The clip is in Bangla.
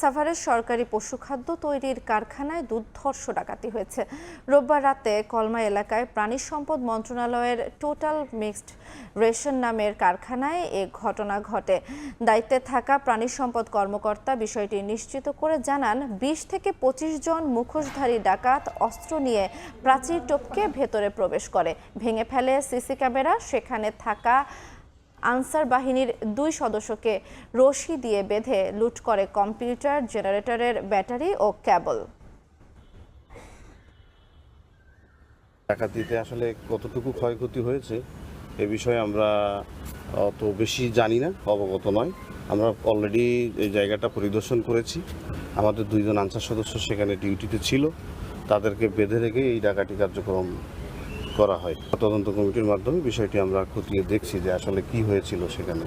সাভারের সরকারি পশুখাদ্য তৈরির কারখানায় দুর্ধর্ষ ডাকাতি হয়েছে। রোববার রাতে কলমা এলাকায় প্রাণী সম্পদ মন্ত্রণালয়ের টোটাল মিক্সড রেশন নামের কারখানায় এ ঘটনা ঘটে। দায়িত্বে থাকা প্রাণী সম্পদ কর্মকর্তা বিষয়টি নিশ্চিত করে জানান, ২০ থেকে ২৫ জন মুখোশধারী ডাকাত অস্ত্র নিয়ে প্রাচীর টপকে ভেতরে প্রবেশ করে, ভেঙে ফেলে সিসি ক্যামেরা। সেখানে থাকা আনসার বাহিনীর ২ সদস্যকে রশি দিয়ে বেঁধে লুট করে কম্পিউটার, জেনারেটরের ব্যাটারি ও কেবল। ডাকাতিতে আসলে কতটুকু ক্ষয়ক্ষতি হয়েছে এ বিষয়ে আমরা অত বেশি জানি না, অবগত নয়। আমরা অলরেডি এই জায়গাটা পরিদর্শন করেছি। আমাদের ২ জন আনসার সদস্য সেখানে ডিউটিতে ছিল, তাদেরকে বেঁধে রেখে এই ডাকাতি কার্যক্রম করা হয়। তদন্ত কমিটির মাধ্যমে বিষয়টি আমরা খতিয়ে দেখছি যে আসলে কি হয়েছিল সেখানে।